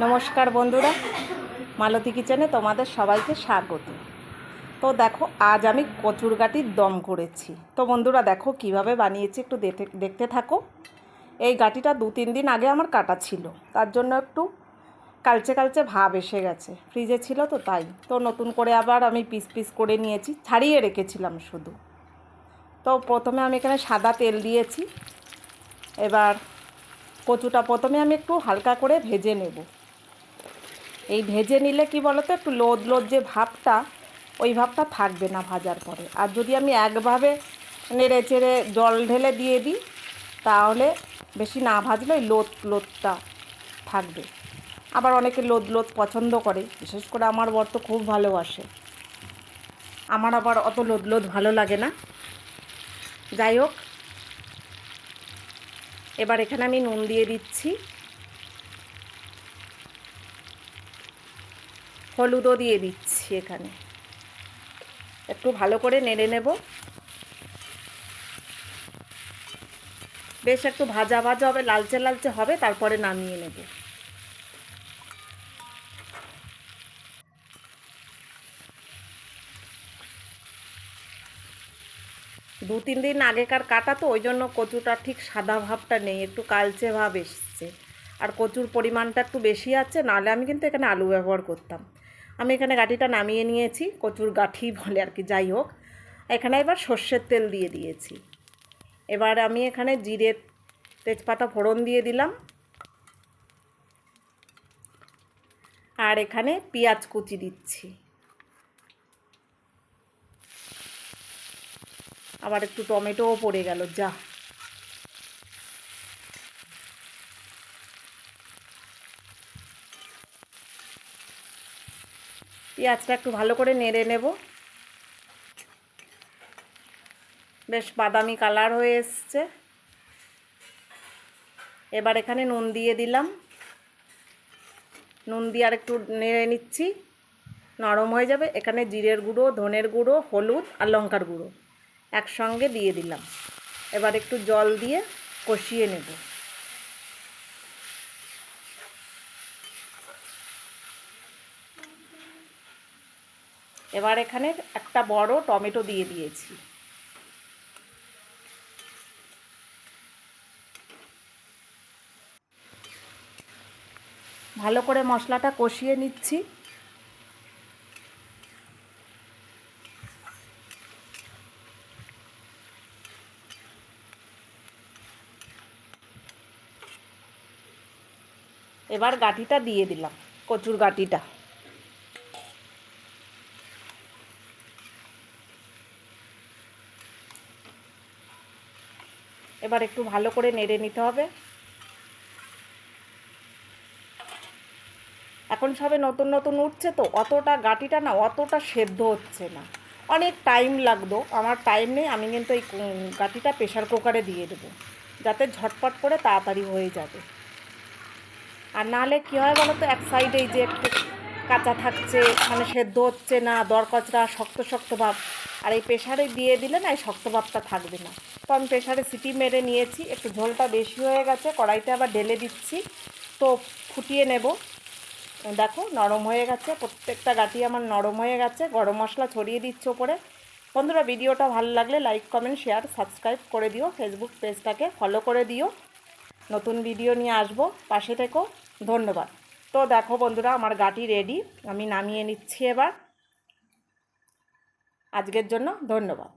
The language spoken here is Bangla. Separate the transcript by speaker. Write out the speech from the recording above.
Speaker 1: নমস্কার বন্ধুরা, মালতী কিচেনে তোমাদের সবাইকে স্বাগত। তো দেখো, আজ আমি কচুর গাঁটির দম করেছি। তো বন্ধুরা দেখো কিভাবে বানিয়েছি, একটু দেখতে থাকো। এই গাঁটিটা 2-3 দিন আগে আমার কাটা ছিল, তার জন্য একটু কালচে কালচে ভাব এসে গেছে। ফ্রিজে ছিল তো তাই। তো নতুন করে আবার আমি পিস পিস করে নিয়েছি, ছাড়িয়ে রেখেছিলাম শুধু। তো প্রথমে আমি এখানে সাদা তেল দিয়েছি। এবার কচুটা প্রথমে আমি একটু হালকা করে ভেজে নেব। এই ভেজে নিলে কি বলো তো, একটু লোদ লোদ যে ভাবটা, ওই ভাবটা থাকবে না ভাজার পরে। আর যদি আমি একভাবে নেড়ে চেড়ে জল ঢেলে দিয়ে দিই, তাহলে বেশি না ভাজলে ওই লোদ লোদটা থাকবে। আবার অনেকে লোদ লোদ পছন্দ করে, বিশেষ করে আমার বর তো খুব ভালোবাসে। আমার আবার অত লোদ লোদ ভালো লাগে না। যাই হোক, এবার এখানে আমি নুন দিয়ে দিচ্ছি, হলুদও দিয়ে দিচ্ছি। এখানে একটু ভালো করে নেড়ে নেব। বেশ একটু ভাজা ভাজা হবে, লালচে লালচে হবে, তারপরে নামিয়ে নেব। দু তিন দিন আগেকার কাটা তো, ওই জন্য কচুটা ঠিক সাদা ভাবটা নেই, একটু কালচে ভাব এসছে। আর কচুর পরিমাণটা একটু বেশি আছে, নাহলে আমি কিন্তু এখানে আলু ব্যবহার করতাম। আমি এখানে গাঁটিটা নামিয়ে নিয়েছি, কচুর গাঁঠি বলে আর কি, যাই হোক। এখানে এবার সর্ষের তেল দিয়ে দিয়েছি। এবার আমি এখানে জিরে তেজপাতা ফোড়ন দিয়ে দিলাম। আর এখানে পেঁয়াজ কুচি দিচ্ছি। আবার একটু টমেটোও পড়ে গেল, যা। পেঁয়াজটা একটু ভালো করে নেড়ে নেব। বেশ বাদামি কালার হয়ে এসছে। এবার এখানে নুন দিয়ে দিলাম। নুন দিয়ে আর একটু নেড়ে নিচ্ছি, নরম হয়ে যাবে। এখানে জিরের গুঁড়ো, ধনের গুঁড়ো, হলুদ আর লঙ্কার গুঁড়ো একসঙ্গে দিয়ে দিলাম। এবার একটু জল দিয়ে কষিয়ে নেব। এবার এখানে একটা বড় টমেটো দিয়ে দিয়েছি। ভালো করে মশলাটা কষিয়ে নিচ্ছি। এবার গাঁটিটা দিয়ে দিলাম, কচুর গাঁটিটা। এবার একটু ভালো করে নেড়ে নিতে হবে। এখন সবে নতুন নতুন উঠছে তো, অতটা গাঁটিটা না অতটা সেদ্ধ হচ্ছে না, অনেক টাইম লাগতো। আমার টাইম নেই, আমি কিন্তু এই গাঁটিটা প্রেশার কুকারে দিয়ে দেবো, যাতে ঝটপট করে তাড়াতাড়ি হয়ে যাবে। আর নাহলে কী হয় বলো তো, এক সাইডেই যে একটু কাঁচা থাকছে, মানে সেদ্ধ হচ্ছে না, দরকচড়া শক্ত শক্ত ভাব। আর এই প্রেশারে দিয়ে দিলে না এই শক্ত ভাবটা থাকবে না। তো আমি প্রেশারে সিটি মেরে নিয়েছি, একটু ঝোলটা বেশি হয়ে গেছে, কড়াইতে আবার ঢেলে দিচ্ছি। তো ফুটিয়ে নেব। দেখো নরম হয়ে গেছে, প্রত্যেকটা গাঁটি আমার নরম হয়ে গেছে। গরম মশলা ছড়িয়ে দিচ্ছ ওপরে। বন্ধুরা, ভিডিওটা ভালো লাগলে লাইক, কমেন্ট, শেয়ার, সাবস্ক্রাইব করে দিও। ফেসবুক পেজটাকে ফলো করে দিও। নতুন ভিডিও নিয়ে আসবো, পাশে থেকো। ধন্যবাদ। তো দেখো বন্ধুরা, আমার গাঁটি রেডি, আমি নামিয়ে নিচ্ছি এবার। আজকের জন্য ধন্যবাদ।